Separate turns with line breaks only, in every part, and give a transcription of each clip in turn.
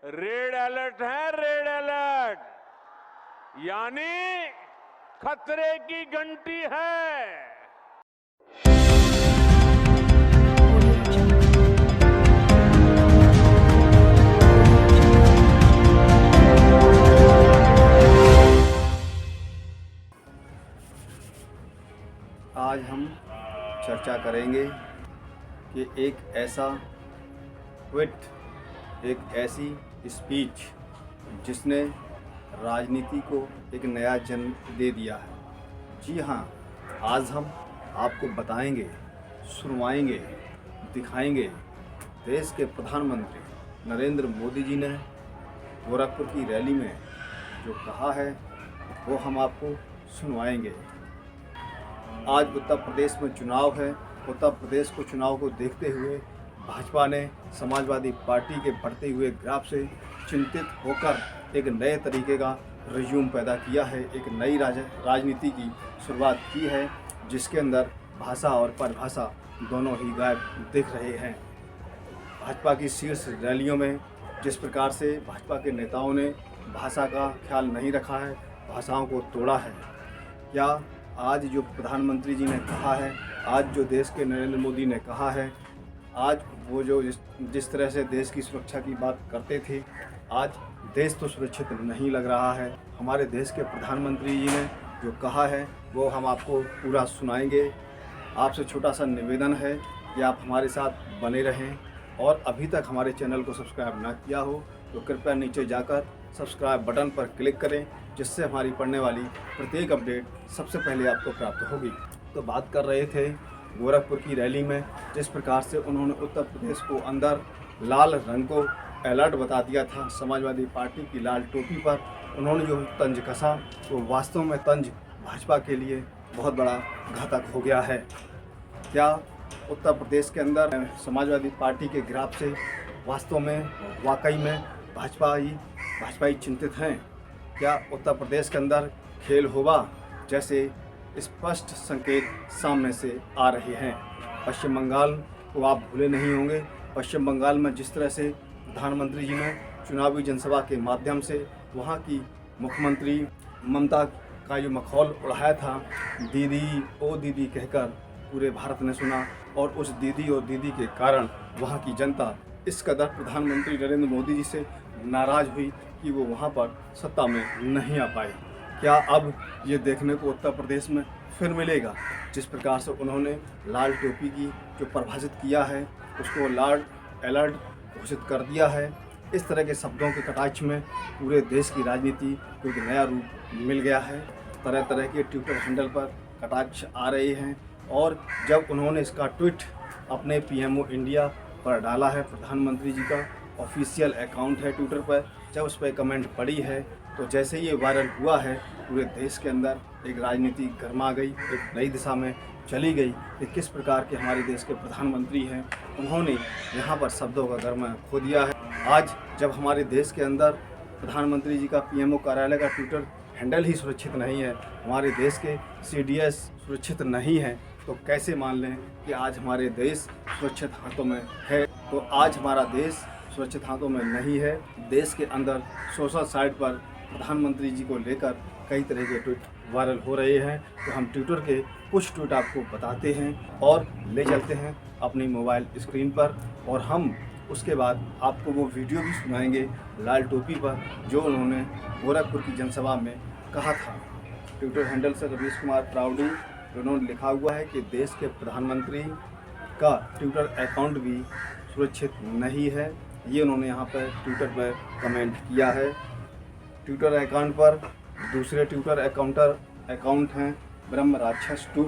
Red alert है, red alert यानी खतरे की घंटी है।
आज हम चर्चा करेंगे कि एक ऐसा ट्वीट, एक ऐसी स्पीच जिसने राजनीति को एक नया जन्म दे दिया है। जी हाँ, आज हम आपको बताएंगे, सुनवाएंगे, दिखाएंगे देश के प्रधानमंत्री नरेंद्र मोदी जी ने गोरखपुर की रैली में जो कहा है वो हम आपको सुनवाएंगे। आज उत्तर प्रदेश में चुनाव है। उत्तर प्रदेश को चुनाव को देखते हुए भाजपा ने समाजवादी पार्टी के बढ़ते हुए ग्राफ से चिंतित होकर एक नए तरीके का रिज्यूम पैदा किया है, एक नई राजनीति की शुरुआत की है, जिसके अंदर भाषा और परिभाषा दोनों ही गायब दिख रहे हैं। भाजपा की शीर्ष रैलियों में जिस प्रकार से भाजपा के नेताओं ने भाषा का ख्याल नहीं रखा है, भाषाओं को तोड़ा है। क्या आज जो प्रधानमंत्री जी ने कहा है, आज जो देश के नरेंद्र मोदी ने कहा है, आज वो जो जिस तरह से देश की सुरक्षा की बात करते थे, आज देश तो सुरक्षित नहीं लग रहा है। हमारे देश के प्रधानमंत्री जी ने जो कहा है वो हम आपको पूरा सुनाएंगे। आपसे छोटा सा निवेदन है कि आप हमारे साथ बने रहें, और अभी तक हमारे चैनल को सब्सक्राइब ना किया हो तो कृपया नीचे जाकर सब्सक्राइब बटन पर क्लिक करें, जिससे हमारी पड़ने वाली प्रत्येक अपडेट सबसे पहले आपको प्राप्त होगी। तो बात कर रहे थे गोरखपुर की रैली में जिस प्रकार से उन्होंने उत्तर प्रदेश को अंदर लाल रंग को अलर्ट बता दिया था। समाजवादी पार्टी की लाल टोपी पर उन्होंने जो तंज कसा वो वास्तव में तंज भाजपा के लिए बहुत बड़ा घातक हो गया है। क्या उत्तर प्रदेश के अंदर समाजवादी पार्टी के ग्राफ से वास्तव में वाकई में भाजपा ही चिंतित हैं? क्या उत्तर प्रदेश के अंदर खेल होगा? जैसे स्पष्ट संकेत सामने से आ रहे हैं। पश्चिम बंगाल को आप भूले नहीं होंगे। पश्चिम बंगाल में जिस तरह से प्रधानमंत्री जी ने चुनावी जनसभा के माध्यम से वहां की मुख्यमंत्री ममता का जो मखौल उड़ाया था, दीदी ओ दीदी कहकर पूरे भारत ने सुना, और उस दीदी और दीदी के कारण वहां की जनता इस कदर प्रधानमंत्री नरेंद्र मोदी जी से नाराज़ हुई कि वो वहां पर सत्ता में नहीं आ पाए। क्या अब ये देखने को उत्तर प्रदेश में फिर मिलेगा? जिस प्रकार से उन्होंने लाल टोपी की जो परिभाषित किया है उसको लाल अलर्ट घोषित कर दिया है। इस तरह के शब्दों के कटाक्ष में पूरे देश की राजनीति को एक नया रूप मिल गया है। तरह तरह के ट्विटर हैंडल पर कटाक्ष आ रहे हैं, और जब उन्होंने इसका ट्वीट अपने पीएमओ इंडिया पर डाला है, प्रधानमंत्री जी का ऑफिशियल अकाउंट है ट्विटर पर, जब उस पर कमेंट पड़ी है तो जैसे ये वायरल हुआ है पूरे देश के अंदर एक राजनीति गर्मा गई, एक नई दिशा में चली गई कि किस प्रकार के हमारे देश के प्रधानमंत्री हैं। उन्होंने यहाँ पर शब्दों का गर्मा खो दिया है। आज जब हमारे देश के अंदर प्रधानमंत्री जी का पीएमओ कार्यालय का ट्विटर हैंडल ही सुरक्षित नहीं है, हमारे देश के सीडीएस सुरक्षित नहीं है, तो कैसे मान लें कि आज हमारे देश सुरक्षित हाथों में है? तो आज हमारा देश सुरक्षित हाथों में नहीं है। देश के अंदर सोशल साइट पर प्रधानमंत्री जी को लेकर कई तरह के ट्वीट वायरल हो रहे हैं। तो हम ट्विटर के कुछ ट्वीट आपको बताते हैं और ले चलते हैं अपनी मोबाइल स्क्रीन पर, और हम उसके बाद आपको वो वीडियो भी सुनाएंगे लाल टोपी पर जो उन्होंने गोरखपुर की जनसभा में कहा था। ट्विटर हैंडल से रवीश कुमार प्राउडी उन्होंने लिखा हुआ है कि देश के प्रधानमंत्री का ट्विटर अकाउंट भी सुरक्षित नहीं है। ये उन्होंने यहाँ पर ट्विटर पर कमेंट किया है। ट्विटर अकाउंट पर दूसरे ट्विटर अकाउंट हैं ब्रह्म राक्षस 2।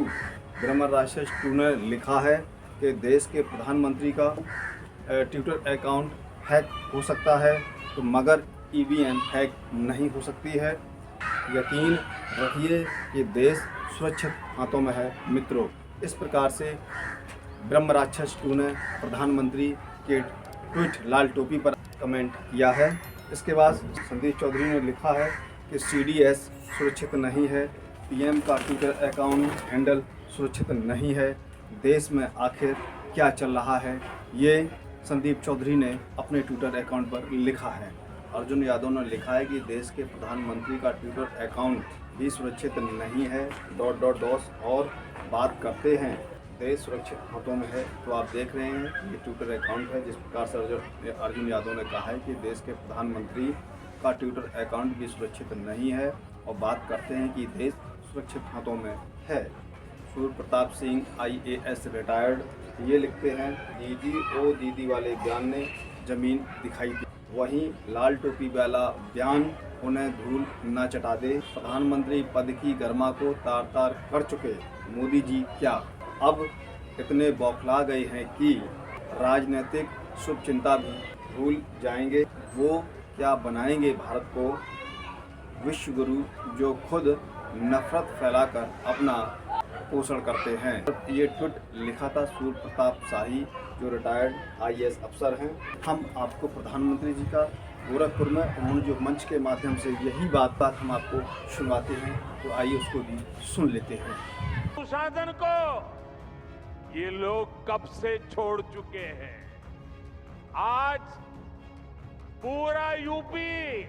ब्रह्म राक्षस 2 ने लिखा है कि देश के प्रधानमंत्री का ट्विटर अकाउंट हैक हो सकता है, तो मगर ईवीएम हैक नहीं हो सकती है। यकीन रखिए कि देश सुरक्षित हाथों में है मित्रों। इस प्रकार से ब्रह्म राक्षस 2 ने प्रधानमंत्री के ट्वीट लाल टोपी पर कमेंट किया है। इसके बाद संदीप चौधरी ने लिखा है कि सीडीएस सुरक्षित नहीं है, पीएम का ट्विटर अकाउंट हैंडल सुरक्षित नहीं है, देश में आखिर क्या चल रहा है, ये संदीप चौधरी ने अपने ट्विटर अकाउंट पर लिखा है। अर्जुन यादव ने लिखा है कि देश के प्रधानमंत्री का ट्विटर अकाउंट भी सुरक्षित नहीं है ... और बात करते हैं देश सुरक्षित हाथों में है। तो आप देख रहे हैं ये ट्विटर अकाउंट है जिस प्रकार से अर्जुन यादव ने कहा है कि देश के प्रधानमंत्री का ट्विटर अकाउंट भी सुरक्षित नहीं है और बात करते हैं कि देश सुरक्षित हाथों में है। सूर्य प्रताप सिंह IAS रिटायर्ड ये लिखते हैं दीदी ओ दीदी वाले बयान ने जमीन दिखाई दी। वहीं लाल टोपी वाला बयान उन्हें धूल न चटा दे। प्रधानमंत्री पद की गर्मा को तार तार कर चुके मोदी जी क्या अब इतने बौखला गए हैं कि राजनीतिक शुभचिंता भी भूल जाएंगे। वो क्या बनाएंगे भारत को विश्व गुरु जो खुद नफरत फैलाकर अपना पोषण करते हैं। ये ट्वीट लिखा था सूर्य प्रताप शाही जो रिटायर्ड IAS अफसर हैं। हम आपको प्रधानमंत्री जी का गोरखपुर में उन्होंने जो मंच के माध्यम से यही बात हम आपको सुनवाते हैं, तो आइए उसको भी सुन लेते हैं।
सुशासन को ये लोग कब से छोड़ चुके हैं। आज पूरा यूपी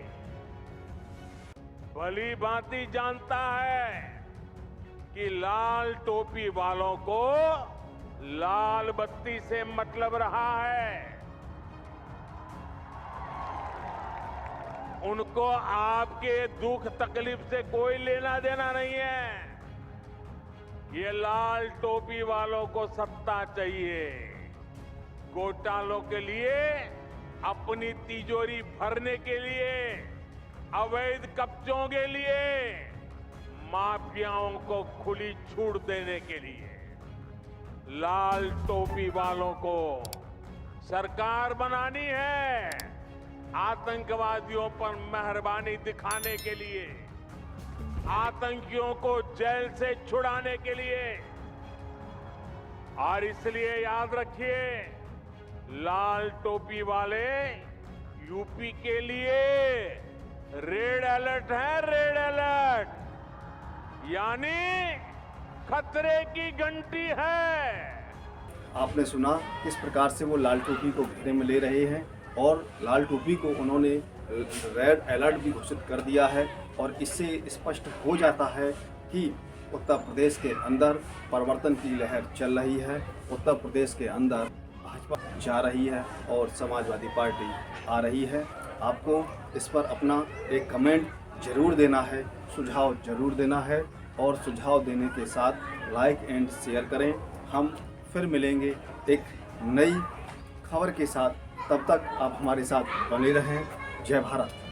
भली भांति जानता है कि लाल टोपी वालों को लाल बत्ती से मतलब रहा है। उनको आपके दुख तकलीफ से कोई लेना देना नहीं है। ये लाल टोपी वालों को सत्ता चाहिए। घोटालों के लिए, अपनी तिजोरी भरने के लिए, अवैध कब्जों के लिए, माफियाओं को खुली छूट देने के लिए। लाल टोपी वालों को सरकार बनानी है आतंकवादियों पर मेहरबानी दिखाने के लिए, आतंकियों को जेल से छुड़ाने के लिए। और इसलिए याद रखिए लाल टोपी वाले यूपी के लिए रेड अलर्ट है, रेड अलर्ट यानी खतरे की घंटी है।
आपने सुना किस प्रकार से वो लाल टोपी को घेरे में ले रहे हैं और लाल टोपी को उन्होंने रेड अलर्ट भी घोषित कर दिया है। और इससे स्पष्ट हो जाता है कि उत्तर प्रदेश के अंदर परिवर्तन की लहर चल रही है। उत्तर प्रदेश के अंदर भाजपा जा रही है और समाजवादी पार्टी आ रही है। आपको इस पर अपना एक कमेंट जरूर देना है, सुझाव जरूर देना है और सुझाव देने के साथ लाइक एंड शेयर करें। हम फिर मिलेंगे एक नई खबर के साथ। तब तक आप हमारे साथ बने रहें। जय भारत।